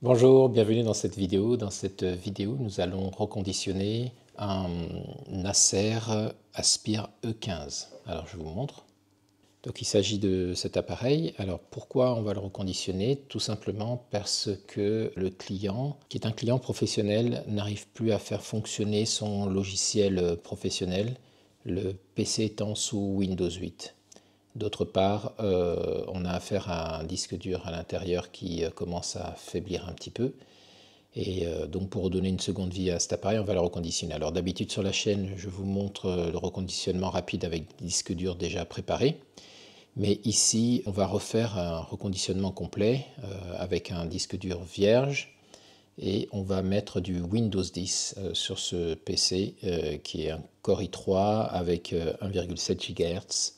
Bonjour, bienvenue dans cette vidéo. Dans cette vidéo, nous allons reconditionner un Acer Aspire E15. Alors, je vous montre. Donc, il s'agit de cet appareil. Alors, pourquoi on va le reconditionner? Tout simplement parce que le client, qui est un client professionnel, n'arrive plus à faire fonctionner son logiciel professionnel, le PC étant sous Windows 8. D'autre part, on a affaire à un disque dur à l'intérieur qui commence à faiblir un petit peu. Et donc pour redonner une seconde vie à cet appareil, on va le reconditionner. Alors d'habitude sur la chaîne, je vous montre le reconditionnement rapide avec des disques durs déjà préparés. Mais ici, on va refaire un reconditionnement complet avec un disque dur vierge. Et on va mettre du Windows 10 sur ce PC qui est un Core i3 avec 1,7 GHz.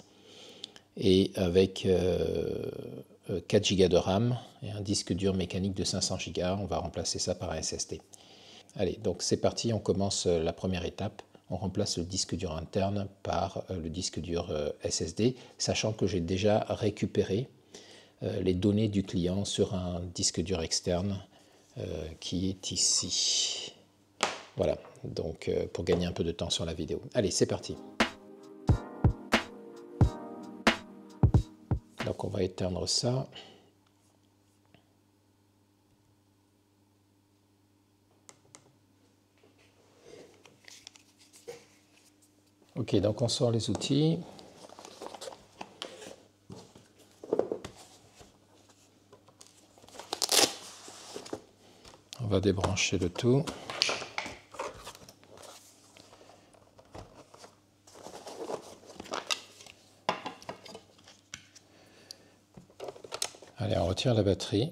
Et avec 4 Go de RAM et un disque dur mécanique de 500 Go, on va remplacer ça par un SSD. Allez, donc c'est parti, on commence la première étape. On remplace le disque dur interne par le disque dur SSD, sachant que j'ai déjà récupéré les données du client sur un disque dur externe qui est ici. Voilà, donc pour gagner un peu de temps sur la vidéo. Allez, c'est parti. Donc on va éteindre ça. Ok, donc on sort les outils. On va débrancher le tout. Allez, on retire la batterie.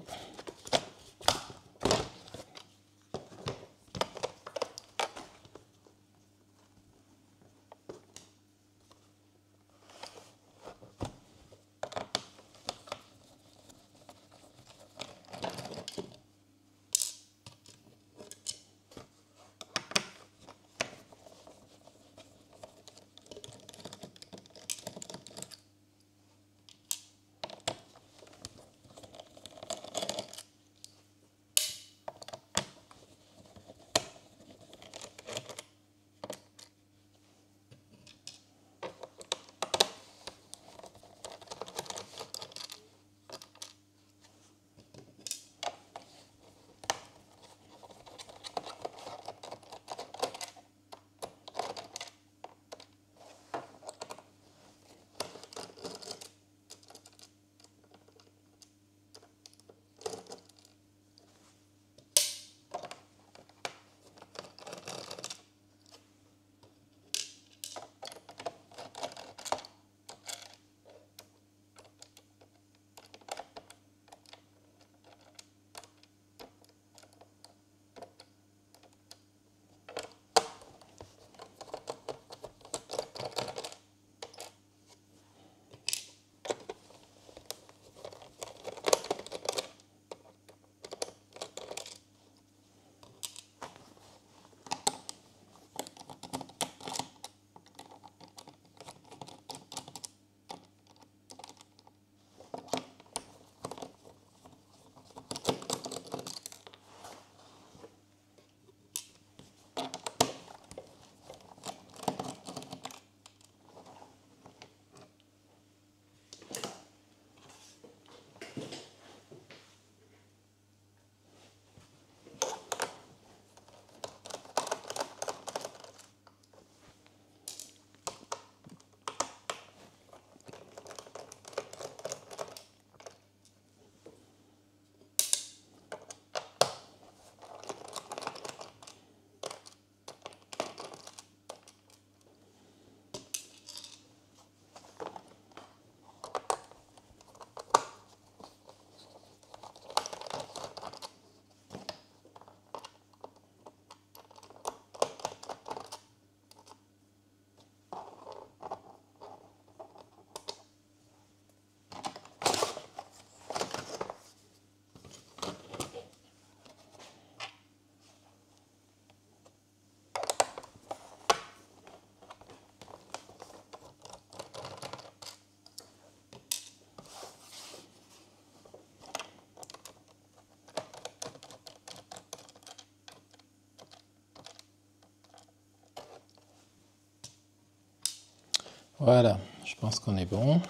Voilà, je pense qu'on est bon.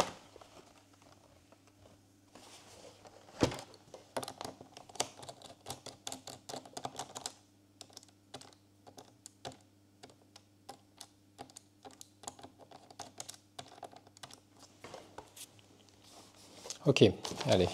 Ok, allez.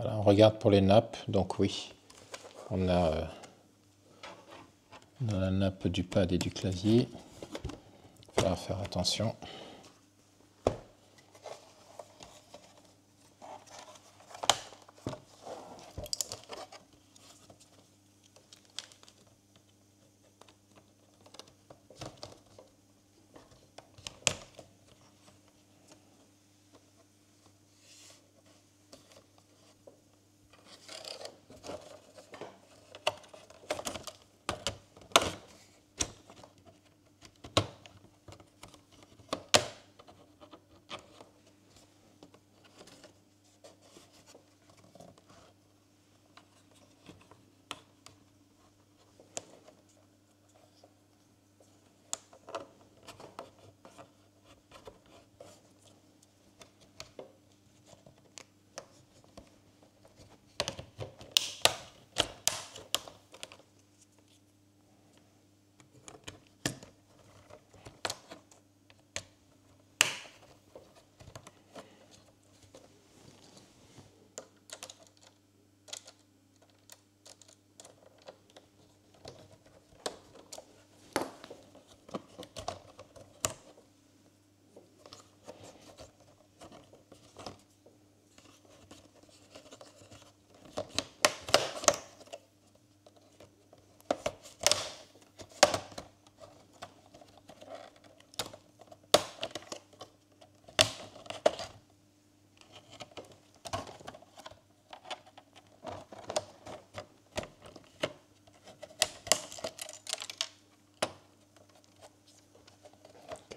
Voilà, on regarde pour les nappes, donc oui, on a la nappe du pad et du clavier. Il faudra faire attention.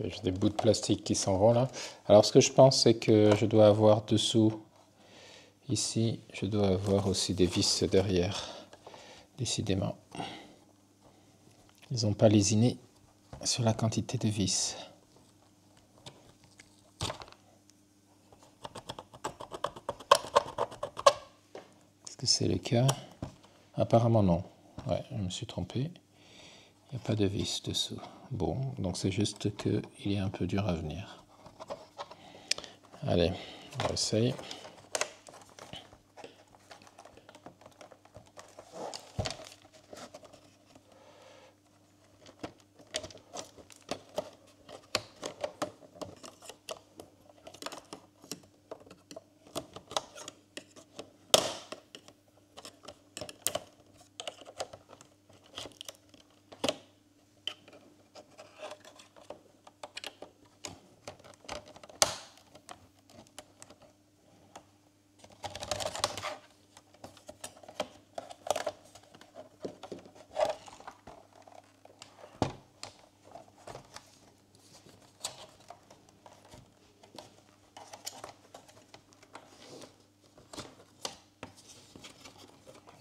J'ai des bouts de plastique qui s'en vont là. Alors ce que je pense, c'est que je dois avoir dessous, ici, je dois avoir aussi des vis derrière, décidément. Ils n'ont pas lésiné sur la quantité de vis. Est-ce que c'est le cas? Apparemment non. Ouais, je me suis trompé. Il n'y a pas de vis dessous. Bon, donc c'est juste qu'il est un peu dur à venir. Allez, on essaye.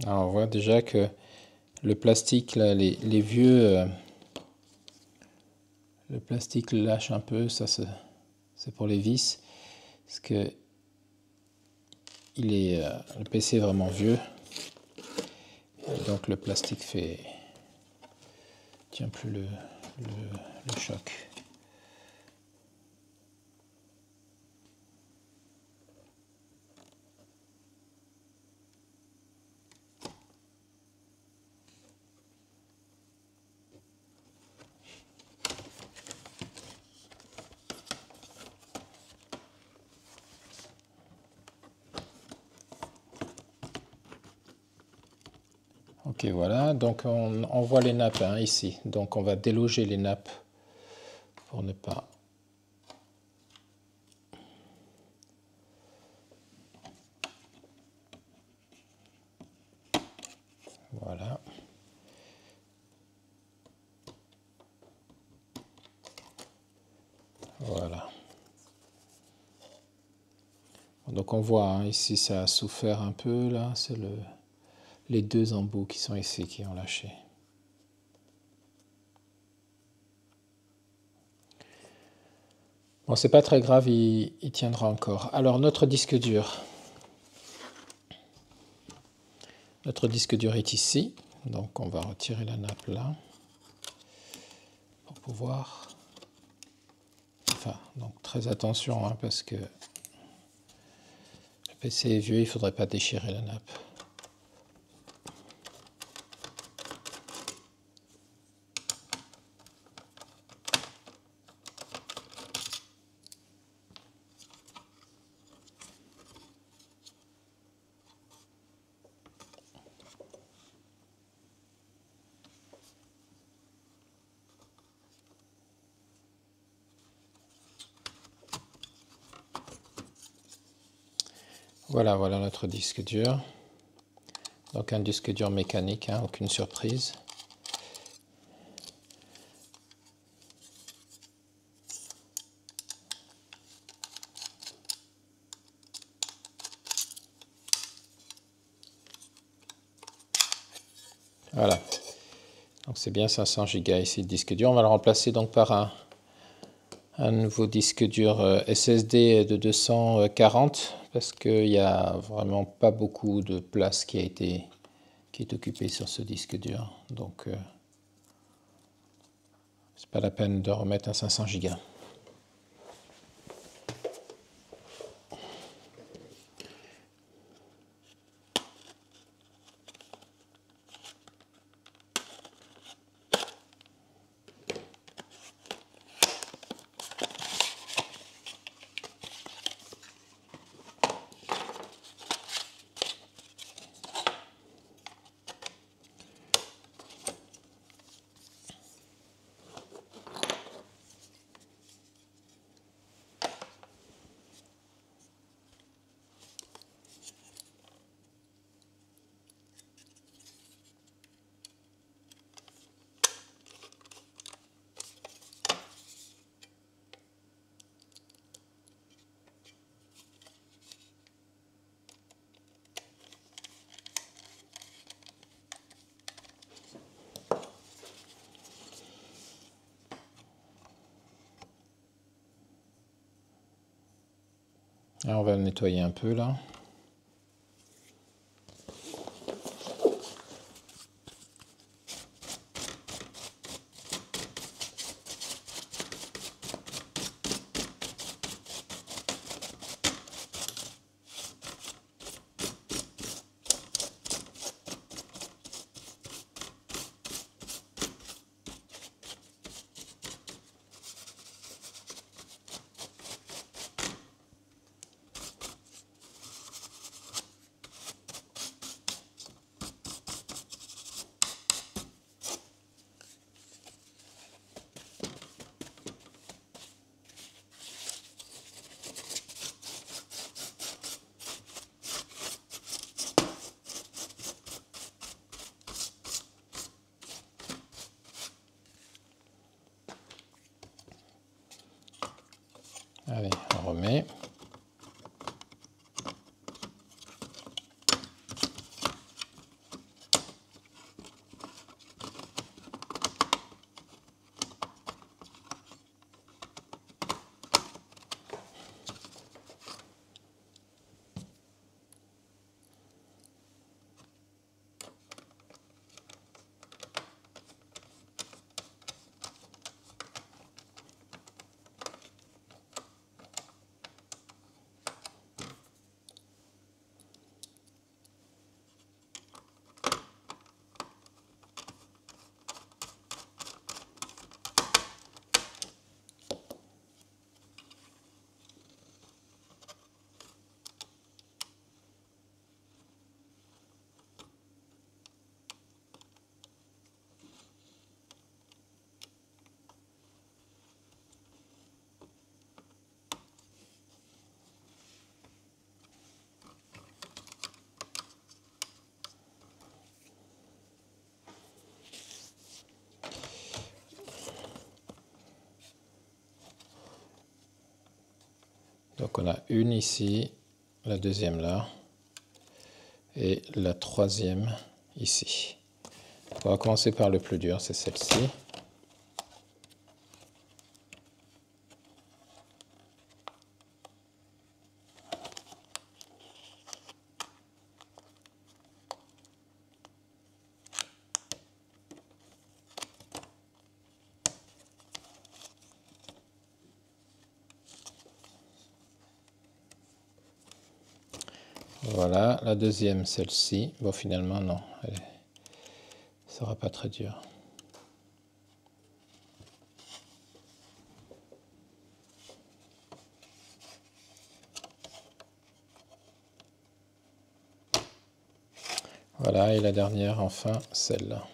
Alors, on voit déjà que le plastique, là, les vieux, le plastique lâche un peu, ça c'est pour les vis, parce que le PC est vraiment vieux, et donc le plastique tient plus le choc. Ok, voilà, donc on voit les nappes hein, ici. Donc on va déloger les nappes pour ne pas... Voilà. Voilà. Donc on voit hein, ici ça a souffert un peu là, c'est les deux embouts qui sont ici qui ont lâché. Bon, c'est pas très grave, il tiendra encore. Alors notre disque dur. Notre disque dur est ici, donc on va retirer la nappe là pour pouvoir... Enfin, donc très attention hein, parce que le PC est vieux, il ne faudrait pas déchirer la nappe. Voilà, voilà notre disque dur. Donc un disque dur mécanique, hein, aucune surprise. Voilà. Donc c'est bien 500 Go ici de disque dur. On va le remplacer donc par un nouveau disque dur SSD de 240 parce qu'il n'y a vraiment pas beaucoup de place qui est occupée sur ce disque dur. Donc c'est pas la peine de remettre un 500 Go. Alors on va le nettoyer un peu là. Allez, on remet. Donc on a une ici, la deuxième là, et la troisième ici. On va commencer par le plus dur, c'est celle-ci. Voilà, la deuxième, celle-ci. Bon, finalement, non, elle sera pas très dur. Voilà, et la dernière, enfin, celle-là.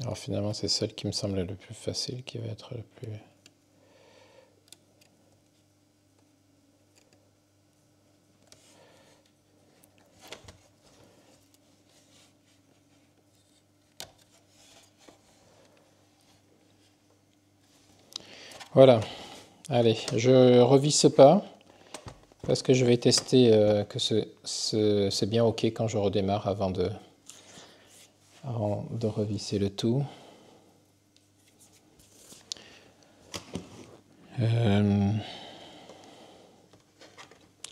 Alors finalement, c'est celle qui me semble le plus facile, qui va être le plus... Voilà, allez, je revisse pas, parce que je vais tester que c'est bien OK quand je redémarre avant de revisser le tout.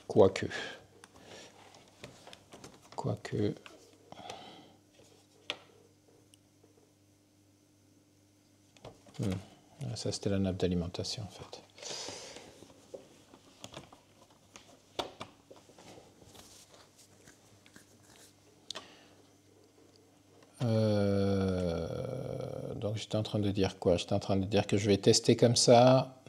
Quoique. Ça, c'était la nappe d'alimentation, en fait. Donc, j'étais en train de dire quoi? J'étais en train de dire que je vais tester comme ça.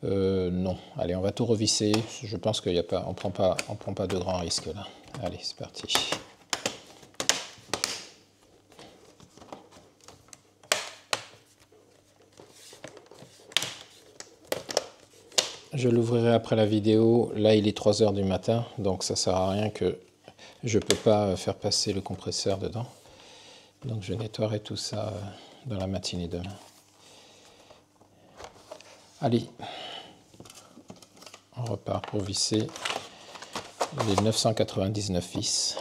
Non. Allez, on va tout revisser. Je pense qu'il y a pas, on prend pas de grands risques là. Allez, c'est parti. Je l'ouvrirai après la vidéo. Là, il est 3 h du matin, donc ça sert à rien que je peux pas faire passer le compresseur dedans. Donc, je nettoierai tout ça dans la matinée demain. Allez, on repart pour visser les 999 vis.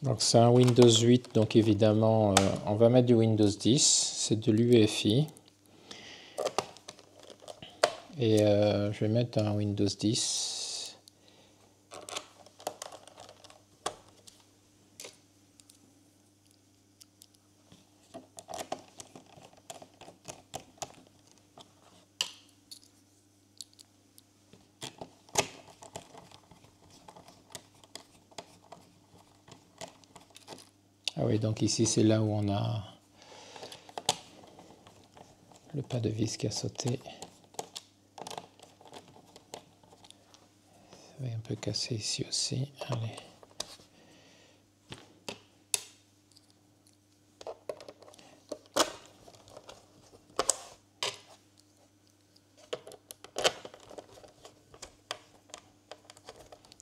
Donc c'est un Windows 8, donc évidemment on va mettre du Windows 10, c'est de l'UEFI. Et je vais mettre un Windows 10. Ah oui, donc ici c'est là où on a le pas de vis qui a sauté. Ça va un peu casser ici aussi. Allez.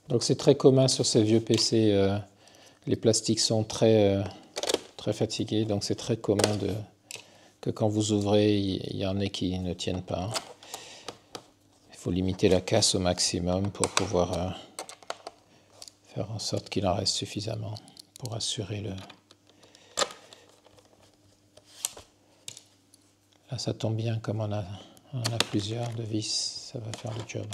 Donc c'est très commun sur ces vieux PC. Les plastiques sont très fatigués, donc c'est très commun que quand vous ouvrez, il y en ait qui ne tiennent pas. Il faut limiter la casse au maximum pour pouvoir faire en sorte qu'il en reste suffisamment pour assurer le... Là, ça tombe bien, comme on a plusieurs de vis, ça va faire le job.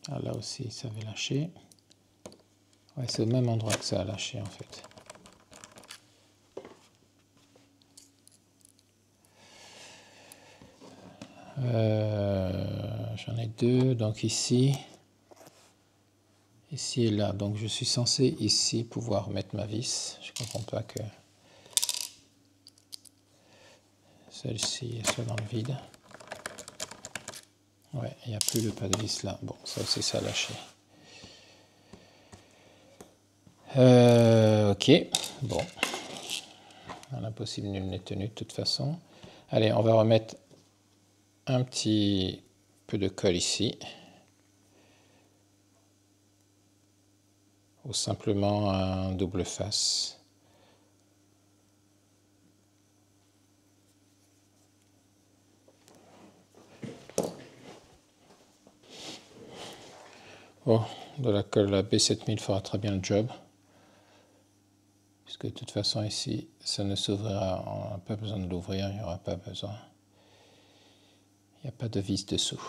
Ah, là aussi, ça avait lâché. Ouais, c'est au même endroit que ça a lâché en fait. J'en ai deux, donc ici et là. Donc je suis censé ici pouvoir mettre ma vis. Je ne comprends pas que celle-ci soit dans le vide. Ouais, il n'y a plus le pas de vis là. Bon, ça aussi ça a lâché. Ok, bon. L'impossible nul n'est tenu de toute façon. Allez, on va remettre un petit peu de colle ici. Ou simplement un double face. Bon, de la colle la B7000 fera très bien le job. Puisque de toute façon ici, ça ne s'ouvrira, on n'a pas besoin de l'ouvrir, il n'y aura pas besoin. Il n'y a pas de vis dessous.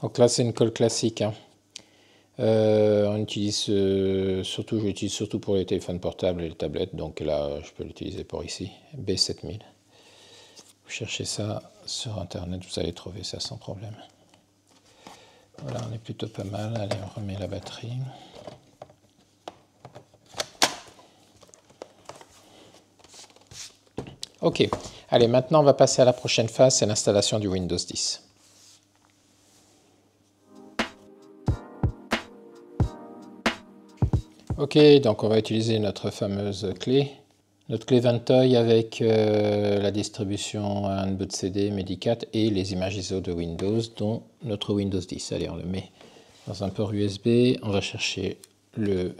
Donc là, c'est une colle classique. Hein. On utilise surtout, je l'utilise surtout pour les téléphones portables et les tablettes, donc là, je peux l'utiliser pour ici, B7000. Vous cherchez ça sur Internet, vous allez trouver ça sans problème. Voilà, on est plutôt pas mal. Allez, on remet la batterie. Ok, allez, maintenant on va passer à la prochaine phase, c'est l'installation du Windows 10. Ok, donc on va utiliser notre fameuse clé. Notre clé Ventoy avec la distribution boot CD, Medicat et les images ISO de Windows, dont notre Windows 10. Allez, on le met dans un port USB. On va chercher le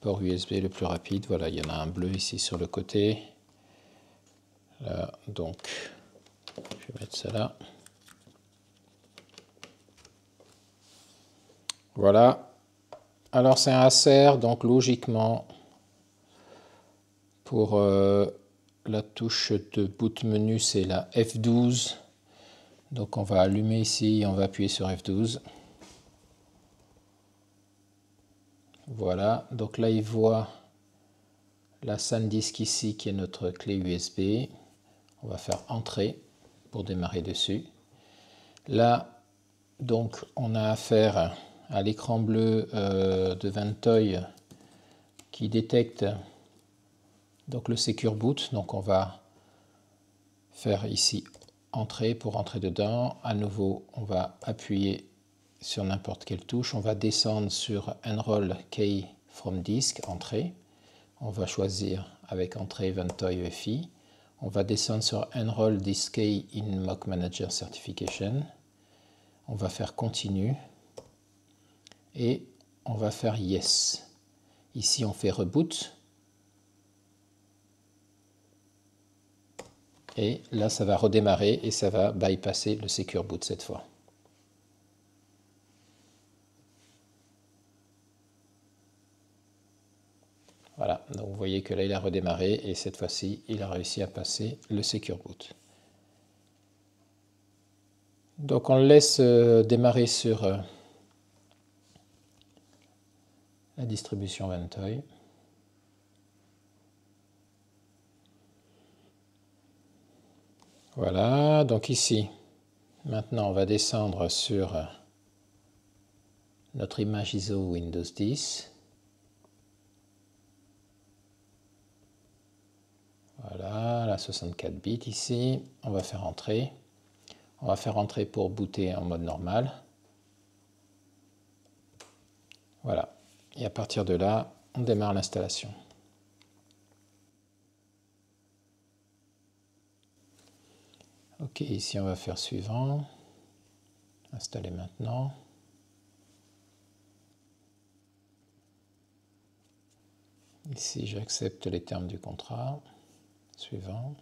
port USB le plus rapide. Voilà, il y en a un bleu ici sur le côté. Là, donc, je vais mettre ça là. Voilà. Alors c'est un Acer, donc logiquement, pour la touche de boot menu, c'est la F12. Donc on va allumer ici, on va appuyer sur F12. Voilà, donc là il voit la SanDisk ici qui est notre clé USB. On va faire Entrée pour démarrer dessus. Là, donc on a affaire à l'écran bleu de Ventoy qui détecte donc le Secure Boot. Donc on va faire ici Entrée pour entrer dedans. À nouveau, on va appuyer sur n'importe quelle touche. On va descendre sur Enroll Key from Disk, Entrée. On va choisir avec Entrée Ventoy FI. On va descendre sur Enroll this key in Mock Manager Certification. On va faire Continue. Et on va faire Yes. Ici, on fait Reboot. Et là, ça va redémarrer et ça va bypasser le Secure Boot cette fois. Voilà, donc vous voyez que là, il a redémarré et cette fois-ci, il a réussi à passer le Secure Boot. Donc on le laisse démarrer sur la distribution Ventoy. Voilà, donc ici, maintenant on va descendre sur notre image ISO Windows 10. Voilà, la 64 bits ici. On va faire entrer. On va faire entrer pour booter en mode normal. Voilà. Et à partir de là, on démarre l'installation. Ok, ici on va faire suivant. Installer maintenant. Ici, j'accepte les termes du contrat. Suivant.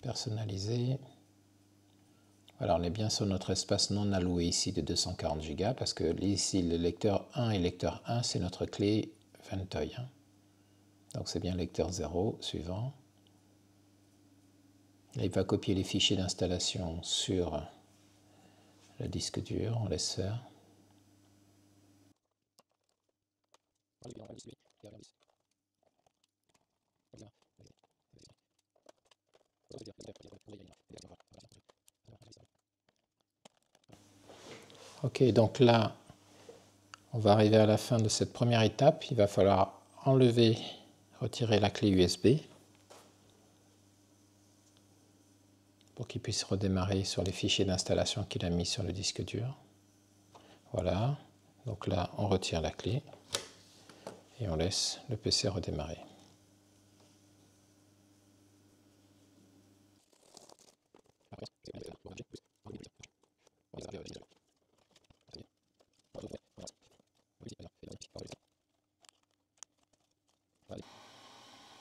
Personnaliser. Voilà, on est bien sur notre espace non alloué ici de 240 Go parce que ici, le lecteur 1 et lecteur 1, c'est notre clé Ventoy. Hein. Donc c'est bien lecteur 0, suivant. Là, il va copier les fichiers d'installation sur le disque dur, on laisse faire. Ok, donc là, on va arriver à la fin de cette première étape. Il va falloir enlever, retirer la clé USB pour qu'il puisse redémarrer sur les fichiers d'installation qu'il a mis sur le disque dur. Voilà, donc là, on retire la clé et on laisse le PC redémarrer.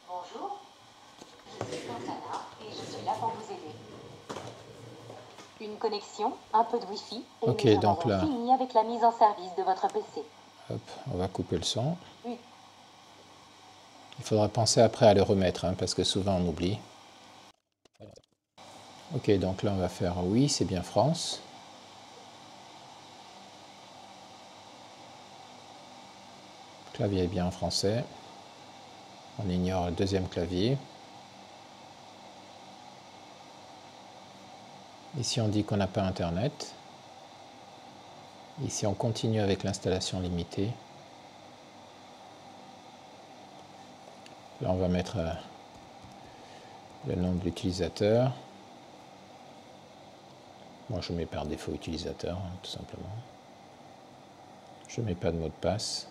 Bonjour, je suis Cortana et je suis là pour vous aider. Une connexion, un peu de Wi-Fi et Ok, nous en donc avons là, fini avec la mise en service de votre PC. hop, on va couper le son. Oui. Il faudra penser après à le remettre, hein, parce que souvent on oublie. Ok, donc là on va faire oui, c'est bien France. Le clavier est bien en français. On ignore le deuxième clavier. Ici on dit qu'on n'a pas internet. Ici on continue avec l'installation limitée. Là on va mettre le nom de l'utilisateur. Moi je mets par défaut utilisateur, hein, tout simplement. Je ne mets pas de mot de passe.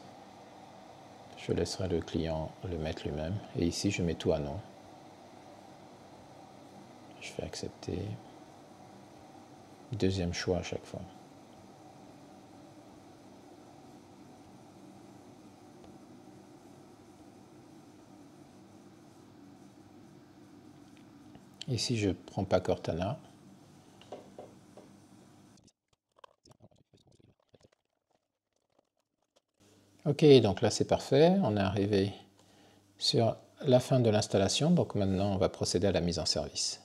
Je laisserai le client le mettre lui-même. Et ici je mets tout à non. Je fais accepter. Deuxième choix à chaque fois. Ici je ne prends pas Cortana. Ok, donc là c'est parfait. On est arrivé sur la fin de l'installation. Donc maintenant on va procéder à la mise en service.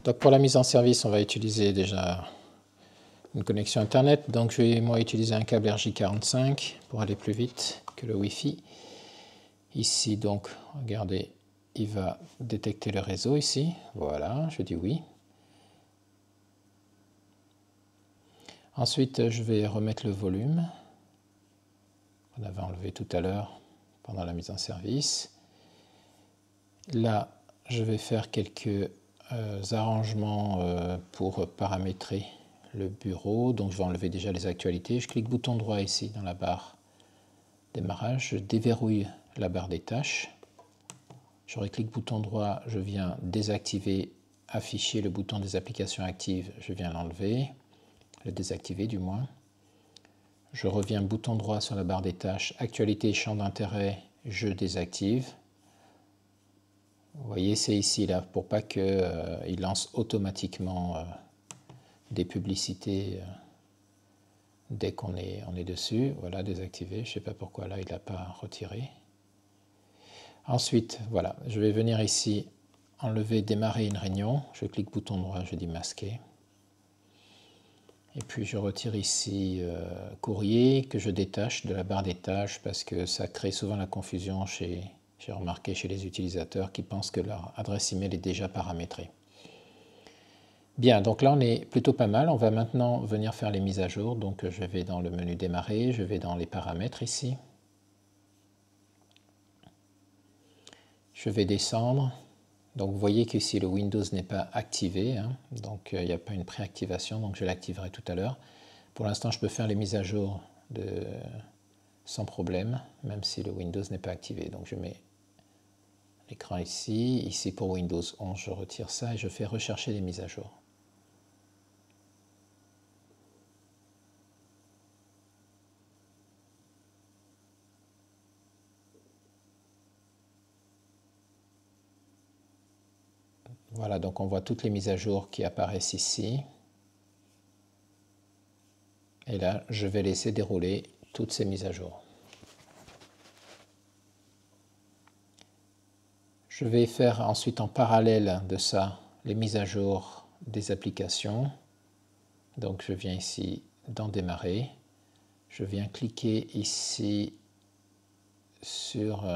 Donc pour la mise en service, on va utiliser déjà une connexion Internet. Donc je vais moi utiliser un câble RJ45 pour aller plus vite que le Wi-Fi. Ici donc, regardez, il va détecter le réseau ici. Voilà, je dis oui. Ensuite, je vais remettre le volume qu'on avait enlevé tout à l'heure pendant la mise en service. Là, je vais faire quelques arrangements pour paramétrer le bureau. Donc je vais enlever déjà les actualités. Je clique bouton droit ici dans la barre démarrage. Je déverrouille la barre des tâches. Je reclique bouton droit. Je viens désactiver, afficher le bouton des applications actives. Je viens l'enlever, le désactiver du moins. Je reviens bouton droit sur la barre des tâches. Actualité, champ d'intérêt, je désactive. Vous voyez, c'est ici, là, pour pas qu'il lance automatiquement des publicités dès qu'on est dessus. Voilà, désactivé. Je ne sais pas pourquoi là, il n'a pas retiré. Ensuite, voilà, je vais venir ici, enlever, démarrer une réunion. Je clique bouton droit, je dis masquer. Et puis je retire ici courrier que je détache de la barre des tâches parce que ça crée souvent la confusion j'ai remarqué chez les utilisateurs qui pensent que leur adresse email est déjà paramétrée. Bien, donc là on est plutôt pas mal. On va maintenant venir faire les mises à jour. Donc je vais dans le menu démarrer, je vais dans les paramètres ici. Je vais descendre. Donc vous voyez qu'ici le Windows n'est pas activé, hein. Donc il n'y a pas une préactivation, donc je l'activerai tout à l'heure. Pour l'instant je peux faire les mises à jour sans problème, même si le Windows n'est pas activé. Donc je mets l'écran ici, ici pour Windows 11 je retire ça et je fais rechercher les mises à jour. Voilà, donc on voit toutes les mises à jour qui apparaissent ici. Et là, je vais laisser dérouler toutes ces mises à jour. Je vais faire ensuite en parallèle de ça les mises à jour des applications. Donc je viens ici dans Démarrer. Je viens cliquer ici sur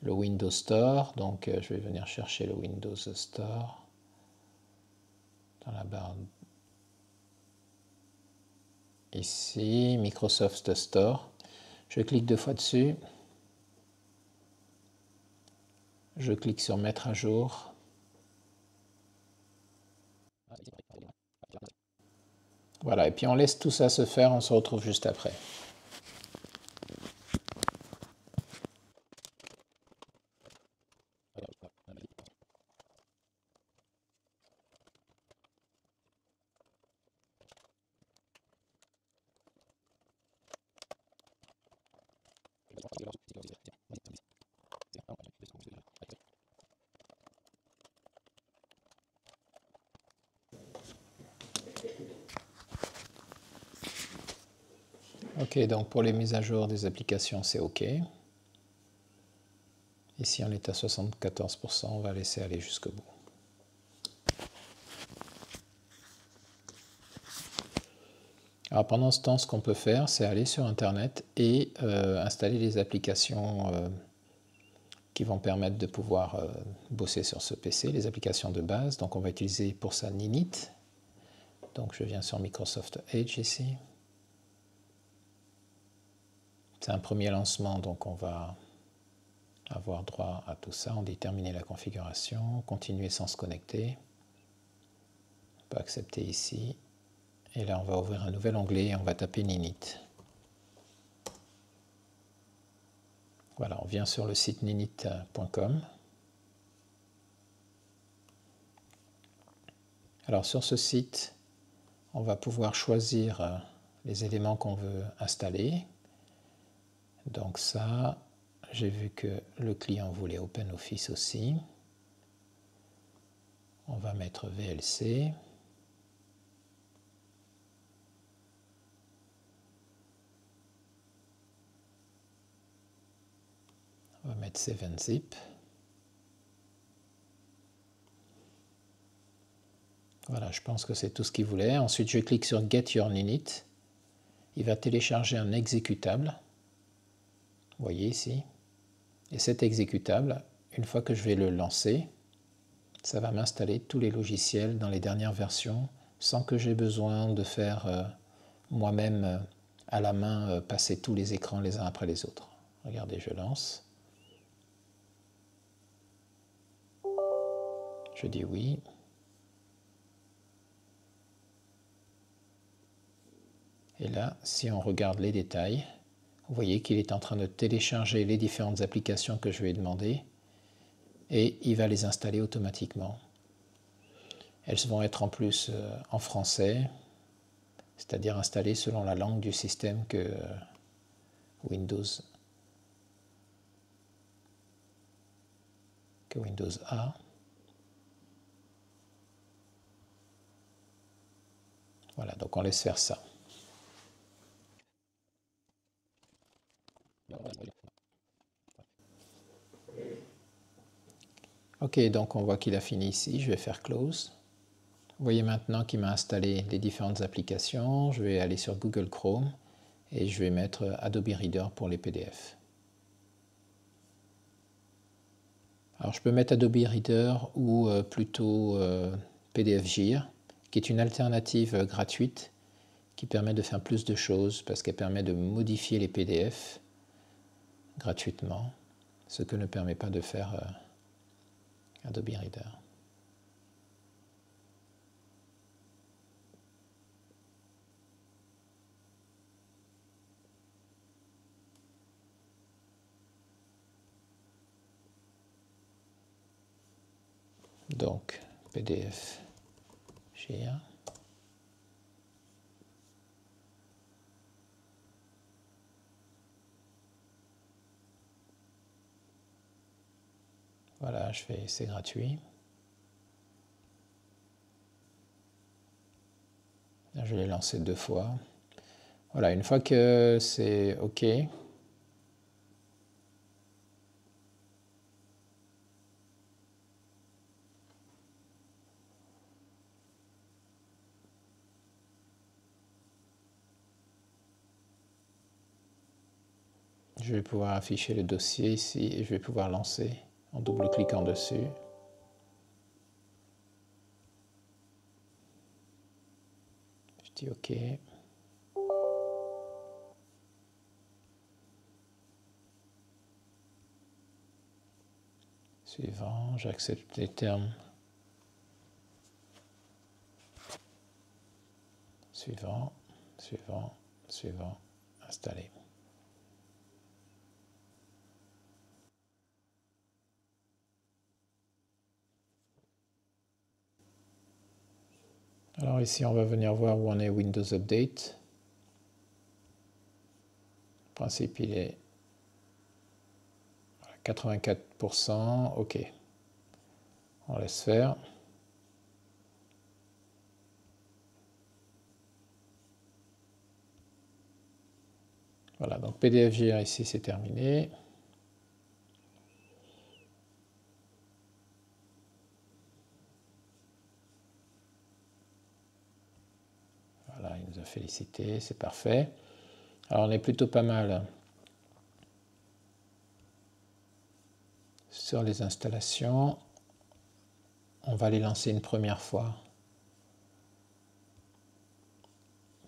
le Windows Store. Donc je vais venir chercher le Windows Store dans la barre ici, Microsoft Store. Je clique 2 fois dessus. Je clique sur Mettre à jour. Voilà, et puis on laisse tout ça se faire, on se retrouve juste après. Ok, donc pour les mises à jour des applications, c'est OK. Ici, on est à 74%, on va laisser aller jusqu'au bout. Alors pendant ce temps, ce qu'on peut faire, c'est aller sur Internet et installer les applications qui vont permettre de pouvoir bosser sur ce PC, les applications de base. Donc on va utiliser pour ça Ninit. Donc je viens sur Microsoft Edge ici. C'est un premier lancement, donc on va avoir droit à tout ça. On dit terminer la configuration, continuer sans se connecter. On peut accepter ici. Et là, on va ouvrir un nouvel onglet et on va taper Ninit. Voilà, on vient sur le site ninit.com. Alors sur ce site, on va pouvoir choisir les éléments qu'on veut installer. Donc ça, j'ai vu que le client voulait OpenOffice aussi. On va mettre VLC. On va mettre 7-zip. Voilà, je pense que c'est tout ce qu'il voulait. Ensuite, je clique sur Get Your Ninit. Il va télécharger un exécutable. Vous voyez ici. Et cet exécutable, une fois que je vais le lancer, ça va m'installer tous les logiciels dans les dernières versions sans que j'ai besoin de faire moi-même à la main passer tous les écrans les uns après les autres. Regardez, je lance. Je dis oui. Et là, si on regarde les détails, vous voyez qu'il est en train de télécharger les différentes applications que je lui ai demandées et il va les installer automatiquement. Elles vont être en plus en français, c'est-à-dire installées selon la langue du système que Windows a. Voilà, donc on laisse faire ça. Ok, donc on voit qu'il a fini ici, je vais faire Close. Vous voyez maintenant qu'il m'a installé les différentes applications. Je vais aller sur Google Chrome et je vais mettre Adobe Reader pour les PDF. Alors je peux mettre Adobe Reader ou plutôt PDFgir, qui est une alternative gratuite qui permet de faire plus de choses parce qu'elle permet de modifier les PDF gratuitement, ce que ne permet pas de faire Adobe Reader. Donc, PDF GIR. Voilà, je fais c'est gratuit. Là, je l'ai lancé 2 fois. Voilà, une fois que c'est OK, je vais pouvoir afficher le dossier ici et je vais pouvoir lancer en double-cliquant dessus. Je dis OK. Suivant, j'accepte les termes. Suivant, suivant, suivant, installé. Alors ici, on va venir voir où en est Windows Update. Le principe, il est 84%. OK. On laisse faire. Voilà, donc PDFGR ici, c'est terminé. Voilà, il nous a félicité, c'est parfait. Alors on est plutôt pas mal sur les installations. On va les lancer une première fois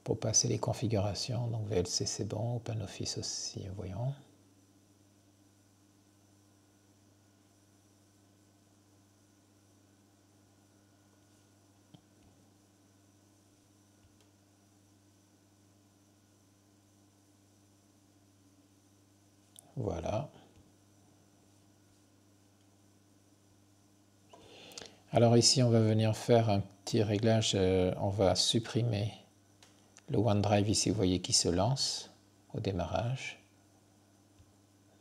pour passer les configurations. Donc VLC c'est bon, OpenOffice aussi, voyons. Voilà. Alors ici, on va venir faire un petit réglage. On va supprimer le OneDrive ici, vous voyez, qui se lance au démarrage.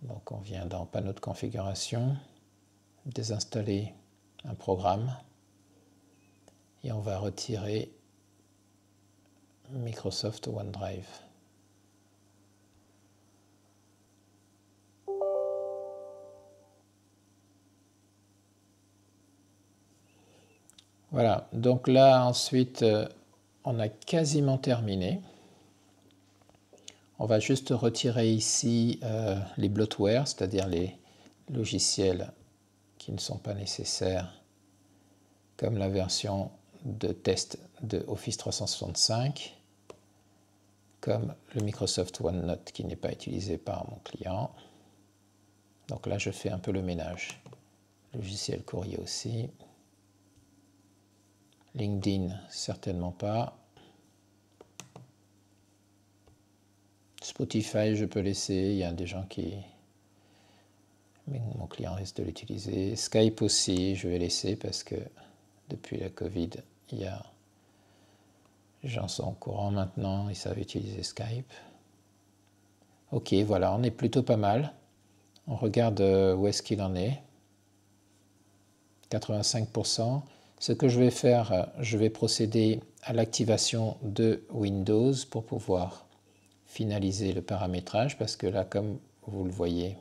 Donc on vient dans panneau de configuration, désinstaller un programme et on va retirer Microsoft OneDrive. Voilà, donc là ensuite on a quasiment terminé. On va juste retirer ici les bloatware, c'est-à-dire les logiciels qui ne sont pas nécessaires, comme la version de test de Office 365, comme le Microsoft OneNote qui n'est pas utilisé par mon client. Donc là, je fais un peu le ménage. Logiciel courrier aussi. LinkedIn, certainement pas. Spotify, je peux laisser. Il y a des gens qui... Mais mon client risque de l'utiliser. Skype aussi, je vais laisser parce que depuis la Covid, il y a... Les gens sont au courant maintenant, ils savent utiliser Skype. Ok, voilà, on est plutôt pas mal. On regarde où est-ce qu'il en est. 85%. Ce que je vais faire, je vais procéder à l'activation de Windows pour pouvoir finaliser le paramétrage parce que là, comme vous le voyez,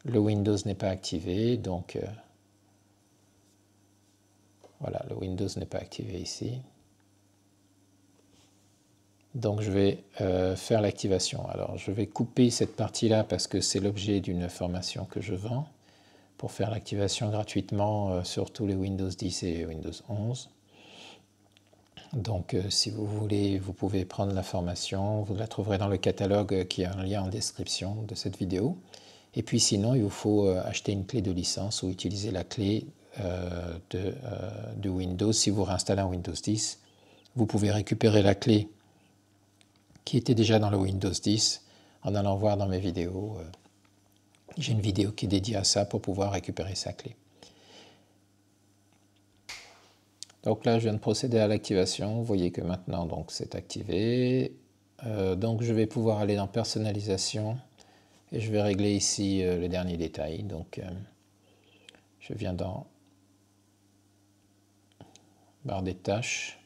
le Windows n'est pas activé. Donc, voilà, le Windows n'est pas activé ici. Donc je vais faire l'activation. Alors je vais couper cette partie-là parce que c'est l'objet d'une formation que je vends pour faire l'activation gratuitement sur tous les Windows 10 et Windows 11. Donc si vous voulez, vous pouvez prendre la formation, vous la trouverez dans le catalogue qui a un lien en description de cette vidéo. Et puis sinon, il vous faut acheter une clé de licence ou utiliser la clé de Windows. Si vous réinstallez un Windows 10, vous pouvez récupérer la clé qui était déjà dans le Windows 10 en allant voir dans mes vidéos. J'ai une vidéo qui est dédiée à ça pour pouvoir récupérer sa clé. Donc là, je viens de procéder à l'activation. Vous voyez que maintenant, donc, c'est activé. Donc je vais pouvoir aller dans personnalisation et je vais régler ici les derniers détails. Donc je viens dans barre des tâches.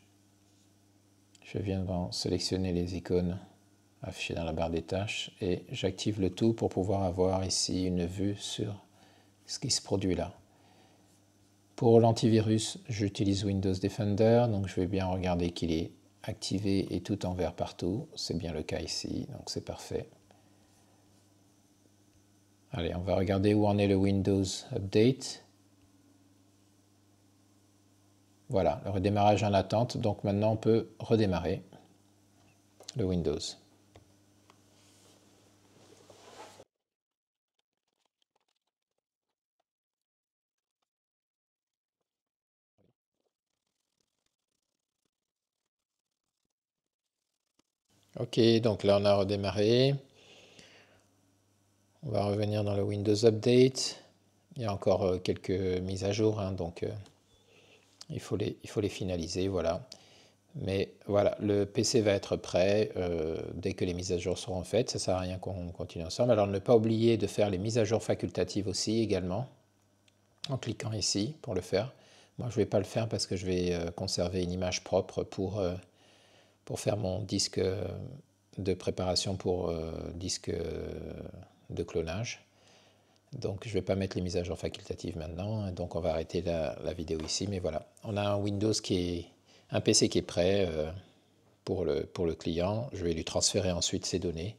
Je viens de sélectionner les icônes affichées dans la barre des tâches et j'active le tout pour pouvoir avoir ici une vue sur ce qui se produit là. Pour l'antivirus, j'utilise Windows Defender, donc je vais bien regarder qu'il est activé et tout en vert partout. C'est bien le cas ici, donc c'est parfait. Allez, on va regarder où en est le Windows Update. Voilà, le redémarrage en attente, donc maintenant on peut redémarrer le Windows. Ok, donc là on a redémarré. On va revenir dans le Windows Update. Il y a encore quelques mises à jour, hein, donc il faut les finaliser, voilà. Mais voilà, le PC va être prêt dès que les mises à jour seront faites. Ça ne sert à rien qu'on continue ensemble. Alors ne pas oublier de faire les mises à jour facultatives aussi également, en cliquant ici pour le faire. Moi je ne vais pas le faire parce que je vais conserver une image propre pour faire mon disque de préparation pour disque de clonage. Donc je ne vais pas mettre les mises à jour facultatives maintenant, donc on va arrêter la vidéo ici. Mais voilà, on a un Windows un PC qui est prêt pour le client. Je vais lui transférer ensuite ces données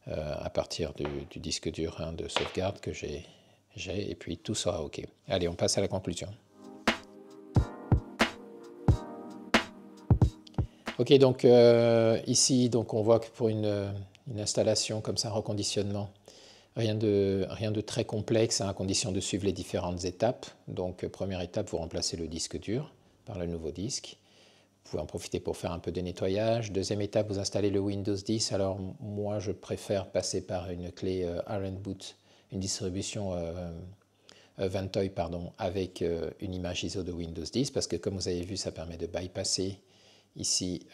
à partir du disque dur de sauvegarde que j'ai, et puis tout sera OK. Allez, on passe à la conclusion. Ok, donc ici, donc on voit que pour une installation comme ça, un reconditionnement, rien de très complexe, hein, à condition de suivre les différentes étapes. Donc première étape, vous remplacez le disque dur par le nouveau disque. Vous pouvez en profiter pour faire un peu de nettoyage. Deuxième étape, vous installez le Windows 10. Alors moi, je préfère passer par une clé RNBoot, une distribution Ventoy, avec une image ISO de Windows 10, parce que comme vous avez vu, ça permet de bypasser ici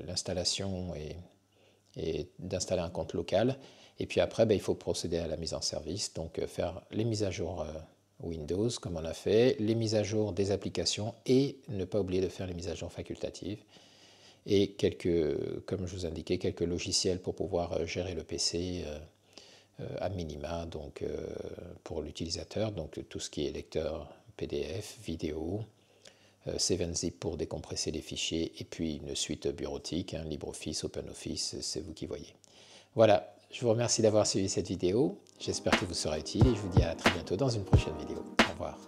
l'installation et d'installer un compte local. Et puis après, il faut procéder à la mise en service, donc faire les mises à jour Windows, comme on a fait, les mises à jour des applications et ne pas oublier de faire les mises à jour facultatives. Et comme je vous indiquais, quelques logiciels pour pouvoir gérer le PC à minima, donc pour l'utilisateur, donc tout ce qui est lecteur PDF, vidéo, 7-zip pour décompresser les fichiers, et puis une suite bureautique, hein, LibreOffice, OpenOffice, c'est vous qui voyez. Voilà, je vous remercie d'avoir suivi cette vidéo, j'espère que vous sera utile et je vous dis à très bientôt dans une prochaine vidéo. Au revoir.